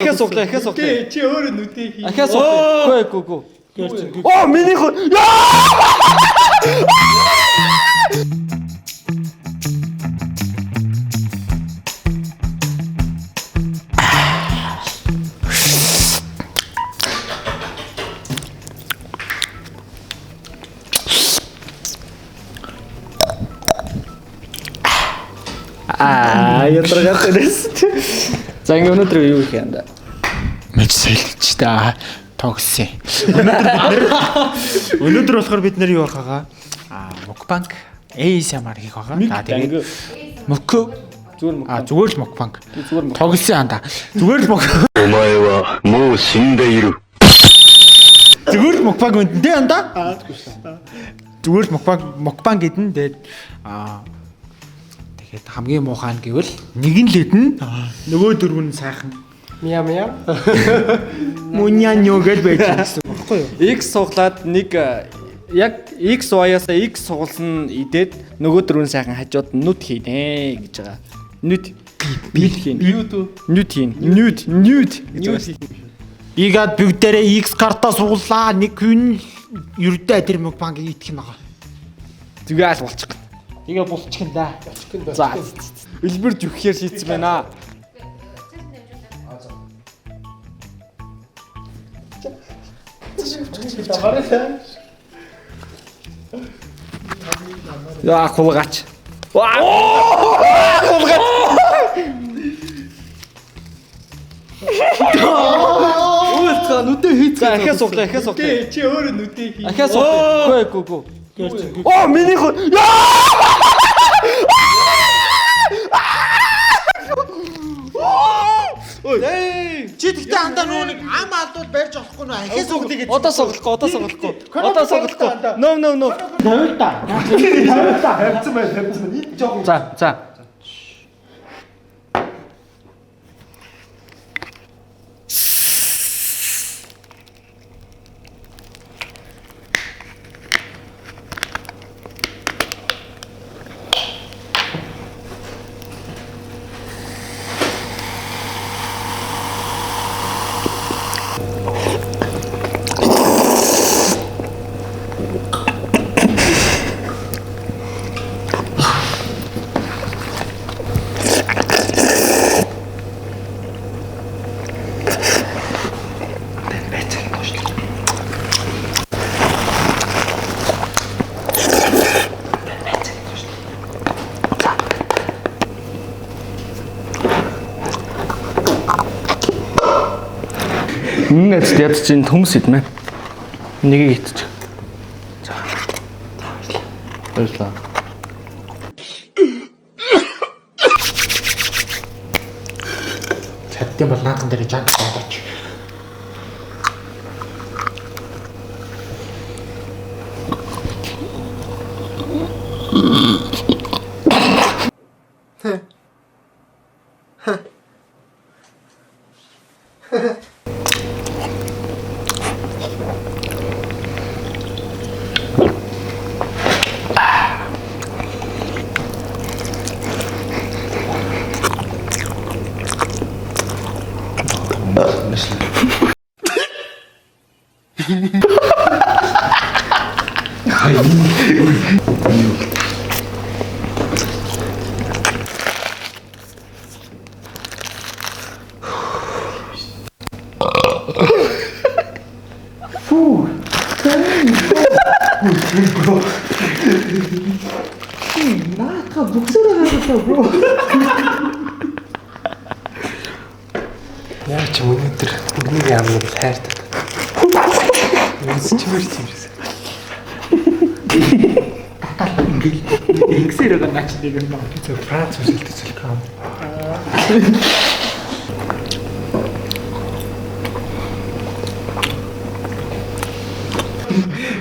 Ахиас суглаа, ахиас суглаа. Чи өөрөө нүдээ хий. Ахиас суглаа. Гүү. Оо минийх. Ядаргаад тэрс. За ингээ өнөөдөр юу хийх юм да? Мэж сэлж та тогс. Өнөөдөр болохоор бид нэр юу авах байгаа? Мукбанк ASMR хийх байгаа. Тэгээд зүгээр л мукбанк. Тогс яанда. Зүгээр л мукбанк. お前はもう死んでいる。 Зүгээр л мукбанк үнэндээ анда. Зүгээр л мукбанк гэдэн тэгээд тэгээд хамгийн муухай нь гэвэл нэг нь л эдэн нөгөө дөрөв нь сайхан. Мя. Муньян гэл байж гэсэн баггүй юу? X суглаад нэг яг X Y-аас X сугалсан идээд нөгөө дөрвөн сайхан хажууд нүд хийнэ гэж байгаа. Нүд хийн. Нүд хийн. Нүд. Игаад бүгдээрээ X карта суулаа. Нэг хүн ердөө тэр мукбанк идэх юм байгаа. Зүгээр л болчих. Тэгээ булчих юм да. За. Элбэрж өгөхээр шийдсэн байна. Яа хулгаач. Хулгаач. Ууцгаа нүдээ хийцгээ. Ахиас суглаа, ахиас суглаа. Чи өөрөө нүдээ хий. Ахиас суглаа. Гүү. Оо минийх. Ой. Чи тэгтээ андаа нүг ам алдвал барьж болохгүй нөө ахиас суглыг гэж. Одоо соглохгүй. No. Тавил та. Хайрцсан байна. Энд жоохон. За. Ингээд ядч чинь төмс идмэ. Нэгийг итчих. За. Баярлалаа. Цадтай бол наадхан дээр жанг бодооч. Наатха буксараа гаргасан бро. Яа ч өнөөдөр бүгнийг яамнууд хайртай. Үсчмэр чимсэн. Эксэрэг наач нэг юм байна. Франц үсэлтэй цэлкам.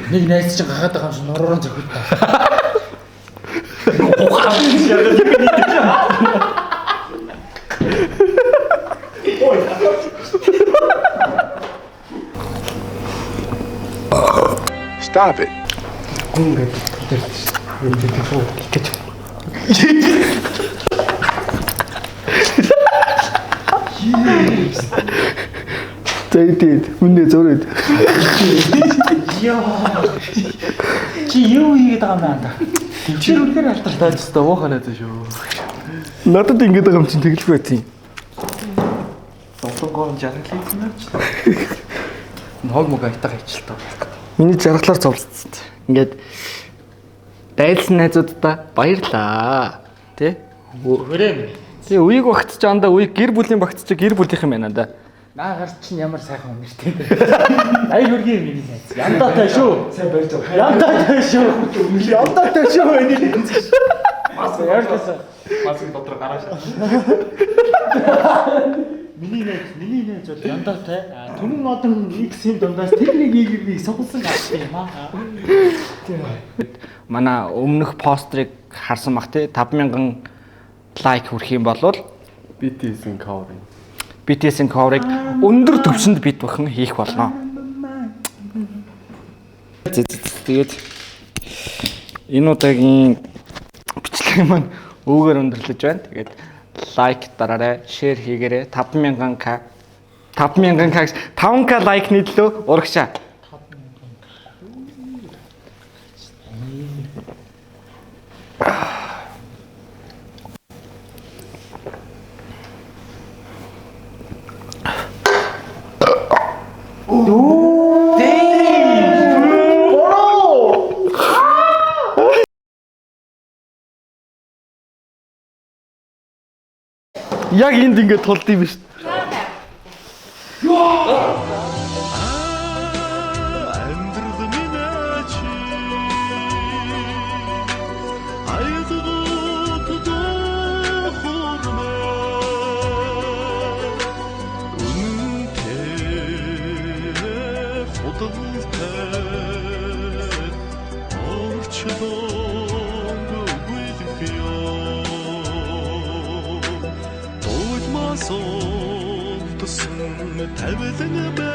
Нэг найз чинь гагаад байгаа юм шиг нороор зөхөд та. Stop it. Ингээд За идээд үнэ зурээд. Чи юу хийгээд байгаа юм бэ? Тэмчээр үнээр алдартай. Таа муухай надад шүү. Надад ингэж байгаа юм чинь тэгэлгүй тийм. Зовлонгоор жаргалыг нэрч. Ног мог айтаа хайчилтаа. Миний жаргалаар зовлцсон. Ингээд дайлсан найзуудаа баярлаа. Тэ? Хүрээ. Тэгээ үеиг багтж аандаа үеиг гэр бүлийн багтж гэр бүлийнх юм байна да. Наагаар чинь ямар сайхан юм нэртэй. Ай хөргийн миний найз. Яндатай шүү. Сайн барьж байгаа. Яндатай шүү. Яндатай шүү энийг. Мас яарлаа. Масыг дотор гарааш. Миний найз бол яндатай. Түмэн одон X-ийн дундаас техникийг сугалсан авсан юм аа. Манай өмнөх пострыг харсан бах те 5,000 лайк хүрэх юм бол BTS-ийн cover-ыг. BTS-ийн cover-ыг өндөр түвшинд бит бахан хийх болно. Тэгээд энэ удаагийн бичлэг маань өвгөр өндөрлөж байна. Тэгээд лайк дараарай, шеэр хийгээрэй. 5,000k 5k лайк нийтлөө урагшаа. Яг энд ингэ тулд юм биш. Тавилан